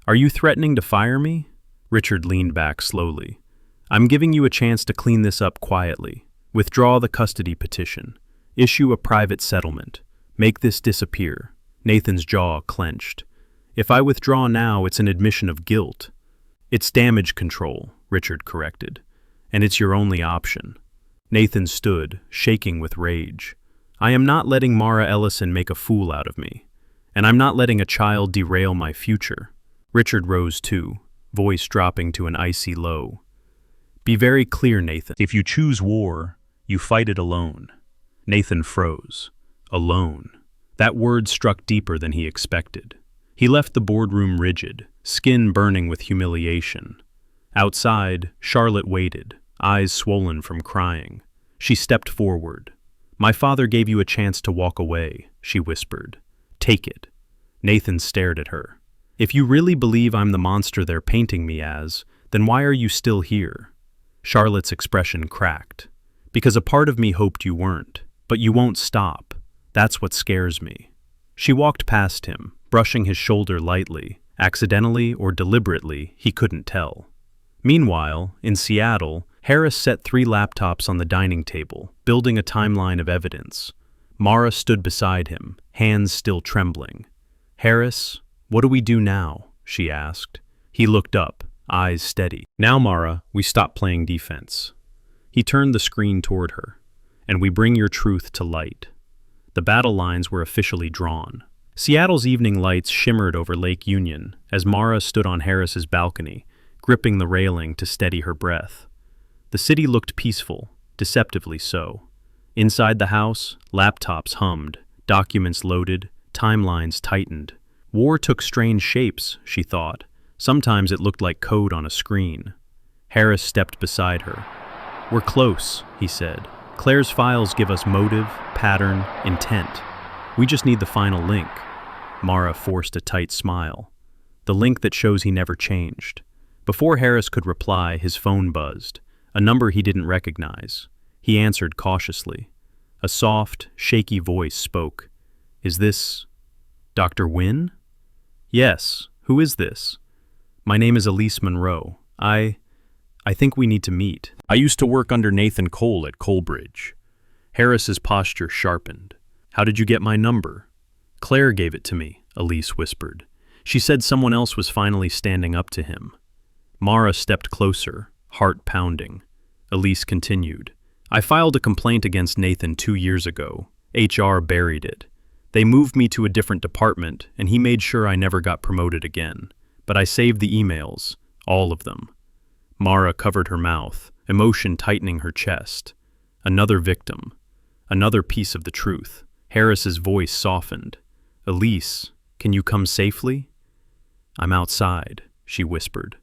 "Are you threatening to fire me?" Richard leaned back slowly. "I'm giving you a chance to clean this up quietly. Withdraw the custody petition. Issue a private settlement. Make this disappear." Nathan's jaw clenched. "If I withdraw now, it's an admission of guilt." "It's damage control," Richard corrected. "And it's your only option." Nathan stood, shaking with rage. "I am not letting Mara Ellison make a fool out of me. And I'm not letting a child derail my future." Richard rose too, voice dropping to an icy low. "Be very clear, Nathan. If you choose war, you fight it alone." Nathan froze. Alone. That word struck deeper than he expected. He left the boardroom rigid, skin burning with humiliation. Outside, Charlotte waited, eyes swollen from crying. She stepped forward. "My father gave you a chance to walk away," she whispered. "Take it." Nathan stared at her. "If you really believe I'm the monster they're painting me as, then why are you still here?" Charlotte's expression cracked. "Because a part of me hoped you weren't. But you won't stop. That's what scares me." She walked past him, brushing his shoulder lightly, Accidentally or deliberately, he couldn't tell. Meanwhile, in Seattle, Harris set 3 laptops on the dining table, building a timeline of evidence. Mara stood beside him, hands still trembling. "Harris, what do we do now?" she asked. He looked up, eyes steady. "Now, Mara, we stop playing defense." He turned the screen toward her. "And we bring your truth to light." The battle lines were officially drawn. Seattle's evening lights shimmered over Lake Union as Mara stood on Harris's balcony, gripping the railing to steady her breath. The city looked peaceful, deceptively so. Inside the house, laptops hummed, documents loaded, timelines tightened. War took strange shapes, she thought. Sometimes it looked like code on a screen. Harris stepped beside her. "We're close," he said. "Claire's files give us motive, pattern, intent. We just need the final link." Mara forced a tight smile. The link that shows he never changed. Before Harris could reply, his phone buzzed. A number he didn't recognize. He answered cautiously. A soft, shaky voice spoke. "Is this Dr. Wynn?" "Yes. Who is this?" "My name is Elise Monroe. I think we need to meet. I used to work under Nathan Cole at Colebridge." Harris's posture sharpened. "How did you get my number?" "Claire gave it to me," Elise whispered. "She said someone else was finally standing up to him." Mara stepped closer, heart pounding. Elise continued. "I filed a complaint against Nathan 2 years ago. HR buried it. They moved me to a different department, and he made sure I never got promoted again. But I saved the emails, all of them." Mara covered her mouth, emotion tightening her chest. Another victim. Another piece of the truth. Harris's voice softened. "Elise, can you come safely?" "I'm outside," she whispered.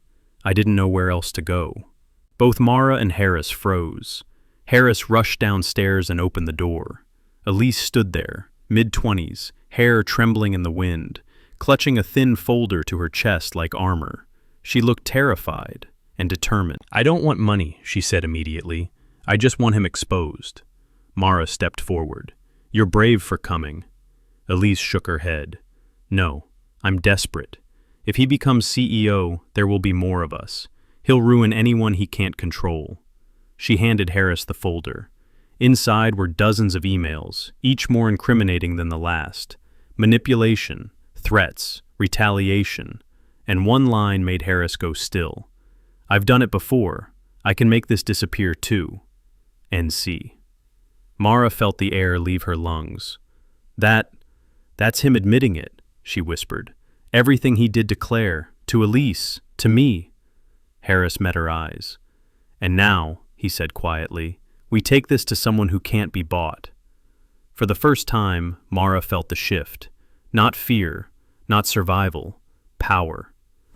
I didn't know where else to go. Both Mara and Harris froze. Harris rushed downstairs and opened the door. Elise stood there, mid-20s, hair trembling in the wind, clutching a thin folder to her chest like armor. She looked terrified and determined. "I don't want money," she said immediately. "I just want him exposed." Mara stepped forward. "You're brave for coming." Elise shook her head. "No, I'm desperate. If he becomes CEO, there will be more of us. He'll ruin anyone he can't control." She handed Harris the folder. Inside were dozens of emails, each more incriminating than the last. Manipulation, threats, retaliation, and one line made Harris go still. "I've done it before. I can make this disappear too. NC." Mara felt the air leave her lungs. That's him admitting it," she whispered. "Everything he did to Claire, to Elise, to me." Harris met her eyes. "And now," he said quietly, "we take this to someone who can't be bought." For the first time, Mara felt the shift. Not fear, not survival, power.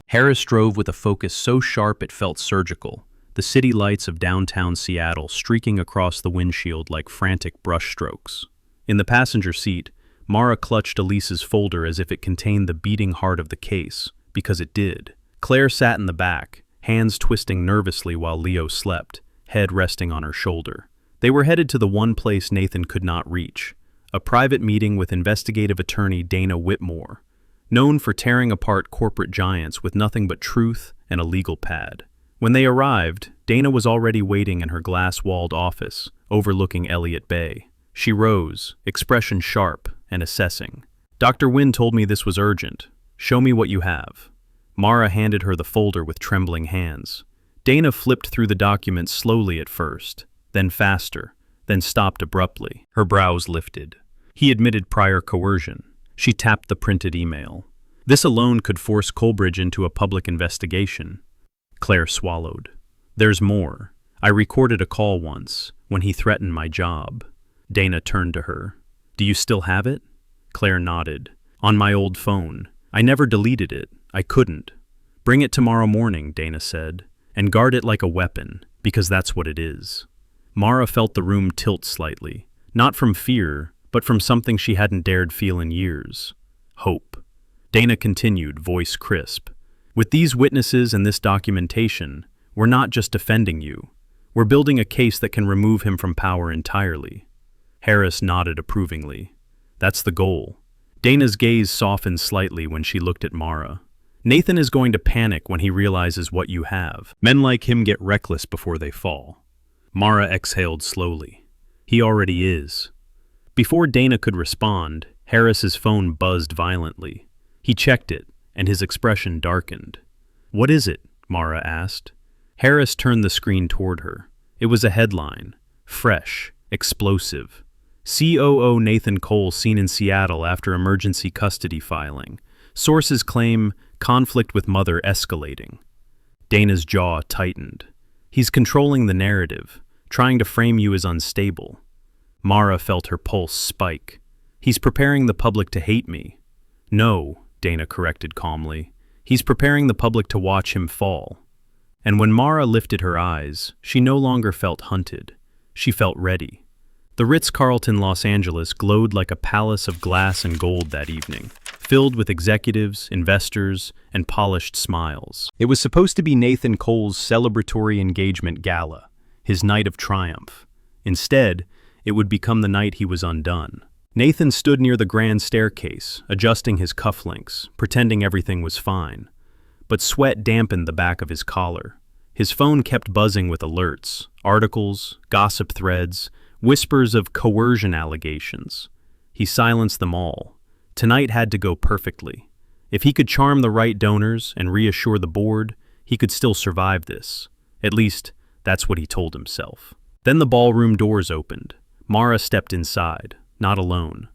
Harris drove with a focus so sharp it felt surgical, the city lights of downtown Seattle streaking across the windshield like frantic brushstrokes. In the passenger seat, Mara clutched Elise's folder as if it contained the beating heart of the case, because it did. Claire sat in the back, hands twisting nervously while Leo slept, head resting on her shoulder. They were headed to the one place Nathan could not reach, a private meeting with investigative attorney Dana Whitmore, known for tearing apart corporate giants with nothing but truth and a legal pad. When they arrived, Dana was already waiting in her glass-walled office, overlooking Elliott Bay. She rose, expression sharp and assessing. "Dr. Wynn told me this was urgent. Show me what you have." Mara handed her the folder with trembling hands. Dana flipped through the document slowly at first, then faster, then stopped abruptly. Her brows lifted. He admitted prior coercion. She tapped the printed email. This alone could force Colebridge into a public investigation. Claire swallowed. "There's more. I recorded a call once, when he threatened my job." Dana turned to her. "Do you still have it?" Claire nodded. "On my old phone. I never deleted it. I couldn't." "Bring it tomorrow morning," Dana said, "and guard it like a weapon, because that's what it is." Mara felt the room tilt slightly, not from fear, but from something she hadn't dared feel in years. Hope. Dana continued, voice crisp. "With these witnesses and this documentation, we're not just defending you. We're building a case that can remove him from power entirely." Harris nodded approvingly. "That's the goal." Dana's gaze softened slightly when she looked at Mara. Nathan is going to panic when he realizes what you have. Men like him get reckless before they fall. Mara exhaled slowly. He already is. Before Dana could respond, Harris's phone buzzed violently. He checked it, and his expression darkened. "What is it?" Mara asked. Harris turned the screen toward her. It was a headline. Fresh, explosive. COO Nathan Cole seen in Seattle after emergency custody filing. Sources claim conflict with mother escalating. Dana's jaw tightened. He's controlling the narrative, trying to frame you as unstable. Mara felt her pulse spike. He's preparing the public to hate me. No, Dana corrected calmly. He's preparing the public to watch him fall. And when Mara lifted her eyes, she no longer felt hunted. She felt ready. The Ritz-Carlton Los Angeles glowed like a palace of glass and gold that evening, filled with executives, investors, and polished smiles. It was supposed to be Nathan Cole's celebratory engagement gala, his night of triumph. Instead, it would become the night he was undone. Nathan stood near the grand staircase, adjusting his cufflinks, pretending everything was fine. But sweat dampened the back of his collar. His phone kept buzzing with alerts, articles, gossip threads, whispers of coercion allegations. He silenced them all. Tonight had to go perfectly. If he could charm the right donors and reassure the board, he could still survive this. At least, that's what he told himself. Then the ballroom doors opened. Mara stepped inside, not alone.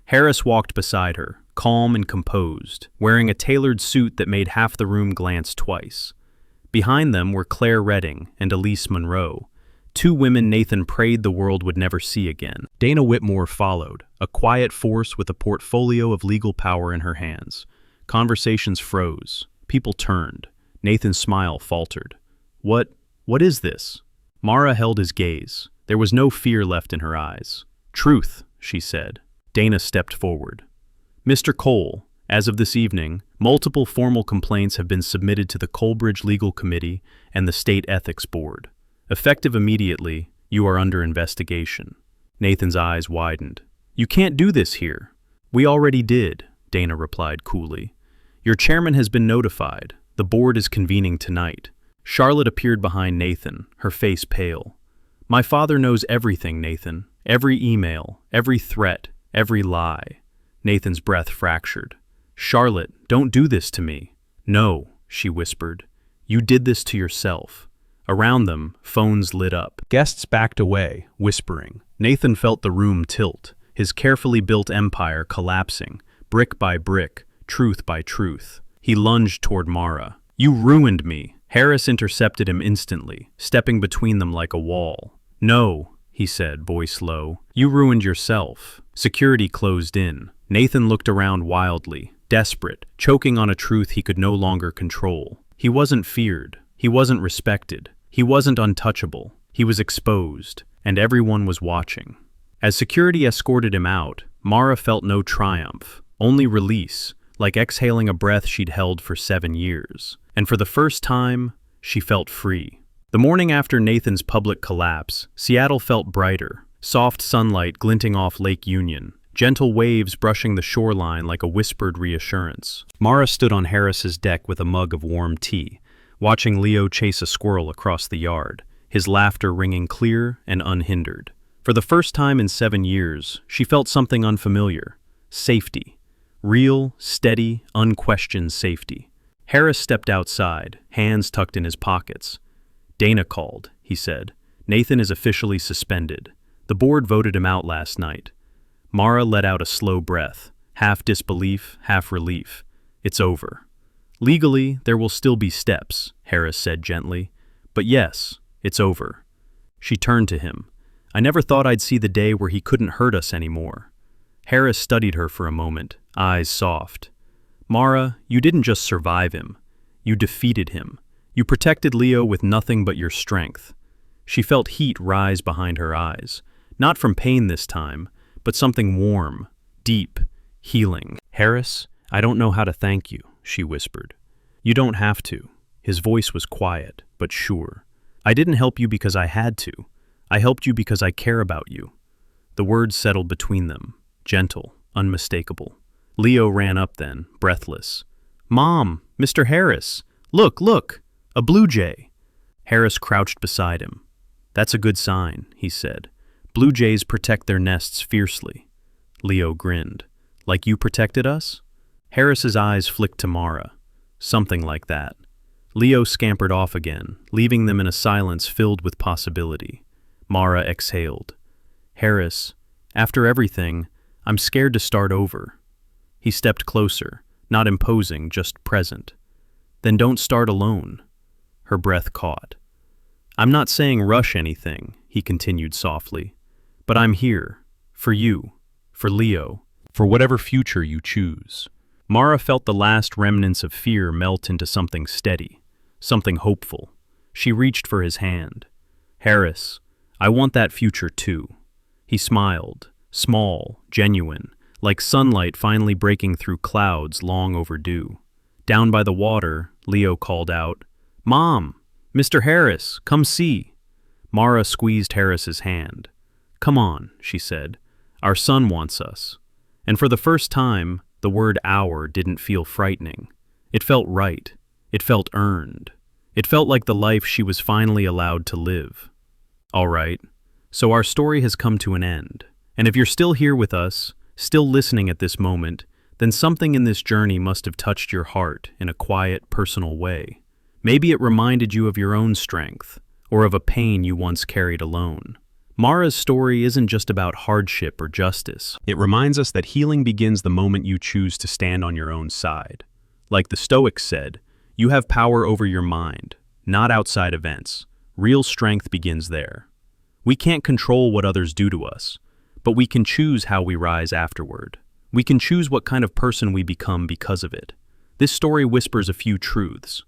Harris walked beside her, calm and composed, wearing a tailored suit that made half the room glance twice. Behind them were Claire Redding and Elise Monroe, two women Nathan prayed the world would never see again. Dana Whitmore followed, a quiet force with a portfolio of legal power in her hands. Conversations froze. People turned. Nathan's smile faltered. What is this?" Mara held his gaze. There was no fear left in her eyes. "Truth," she said. Dana stepped forward. "Mr. Cole, as of this evening, multiple formal complaints have been submitted to the Colebridge Legal Committee and the State Ethics Board. Effective immediately, you are under investigation." Nathan's eyes widened. "You can't do this here." "We already did," Dana replied coolly. "Your chairman has been notified. The board is convening tonight." Charlotte appeared behind Nathan, her face pale. "My father knows everything, Nathan. Every email, every threat, every lie." Nathan's breath fractured. "Charlotte, don't do this to me." "No," she whispered. "You did this to yourself." Around them, phones lit up. Guests backed away, whispering. Nathan felt the room tilt, his carefully built empire collapsing, brick by brick, truth by truth. He lunged toward Mara. "You ruined me." Harris intercepted him instantly, stepping between them like a wall. "No," he said, voice low. "You ruined yourself." Security closed in. Nathan looked around wildly, desperate, choking on a truth he could no longer control. He wasn't feared. He wasn't respected. He wasn't untouchable. He was exposed, and everyone was watching. As security escorted him out, Mara felt no triumph, only release, like exhaling a breath she'd held for 7 years. And for the first time, she felt free. The morning after Nathan's public collapse, Seattle felt brighter, soft sunlight glinting off Lake Union, gentle waves brushing the shoreline like a whispered reassurance. Mara stood on Harris's deck with a mug of warm tea, watching Leo chase a squirrel across the yard, his laughter ringing clear and unhindered. For the first time in 7 years, she felt something unfamiliar. Safety. Real, steady, unquestioned safety. Harris stepped outside, hands tucked in his pockets. "Dana called," he said. "Nathan is officially suspended. The board voted him out last night." Mara let out a slow breath, half disbelief, half relief. "It's over." "Legally, there will still be steps," Harris said gently. "But yes, it's over." She turned to him. "I never thought I'd see the day where he couldn't hurt us anymore." Harris studied her for a moment, eyes soft. "Mara, you didn't just survive him. You defeated him. You protected Leo with nothing but your strength." She felt heat rise behind her eyes, not from pain this time, but something warm, deep, healing. "Harris, I don't know how to thank you," she whispered. "You don't have to." His voice was quiet, but sure. "I didn't help you because I had to. I helped you because I care about you." The words settled between them, gentle, unmistakable. Leo ran up then, breathless. "Mom, Mr. Harris, look, look, a blue jay." Harris crouched beside him. "That's a good sign," he said. "Blue jays protect their nests fiercely." Leo grinned. "Like you protected us?" Harris's eyes flicked to Mara. "Something like that." Leo scampered off again, leaving them in a silence filled with possibility. Mara exhaled. "Harris, after everything, I'm scared to start over." He stepped closer, not imposing, just present. "Then don't start alone." Her breath caught. "I'm not saying rush anything," he continued softly, "but I'm here, for you, for Leo, for whatever future you choose." Mara felt the last remnants of fear melt into something steady, something hopeful. She reached for his hand. "Harris, I want that future too." He smiled, small, genuine, like sunlight finally breaking through clouds long overdue. Down by the water, Leo called out, "Mom, Mr. Harris, come see." Mara squeezed Harris's hand. "Come on," she said. "Our son wants us." And for the first time, the word "our" didn't feel frightening. It felt right. It felt earned. It felt like the life she was finally allowed to live. All right, so our story has come to an end. And if you're still here with us, still listening at this moment, then something in this journey must have touched your heart in a quiet, personal way. Maybe it reminded you of your own strength, or of a pain you once carried alone. Mara's story isn't just about hardship or justice. It reminds us that healing begins the moment you choose to stand on your own side. Like the Stoics said, you have power over your mind, not outside events. Real strength begins there. We can't control what others do to us, but we can choose how we rise afterward. We can choose what kind of person we become because of it. This story whispers a few truths.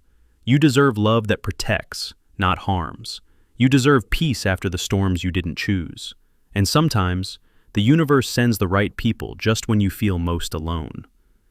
You deserve love that protects, not harms. You deserve peace after the storms you didn't choose. And sometimes, the universe sends the right people just when you feel most alone.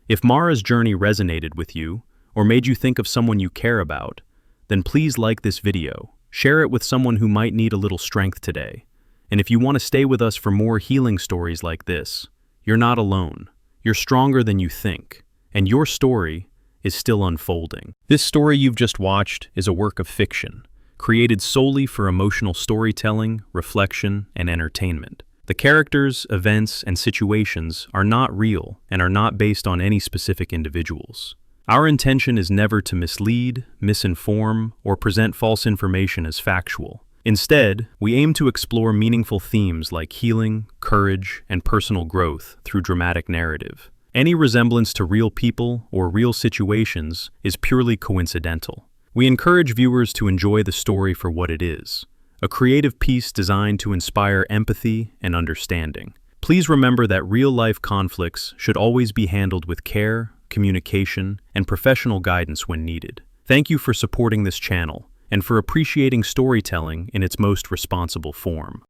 If Mara's journey resonated with you, or made you think of someone you care about, then please like this video. Share it with someone who might need a little strength today. And if you want to stay with us for more healing stories like this, you're not alone. You're stronger than you think. And your story is still unfolding. This story you've just watched is a work of fiction, created solely for emotional storytelling, reflection, and entertainment. The characters, events, and situations are not real and are not based on any specific individuals. Our intention is never to mislead, misinform, or present false information as factual. Instead, we aim to explore meaningful themes like healing, courage, and personal growth through dramatic narrative. Any resemblance to real people or real situations is purely coincidental. We encourage viewers to enjoy the story for what it is, a creative piece designed to inspire empathy and understanding. Please remember that real-life conflicts should always be handled with care, communication, and professional guidance when needed. Thank you for supporting this channel and for appreciating storytelling in its most responsible form.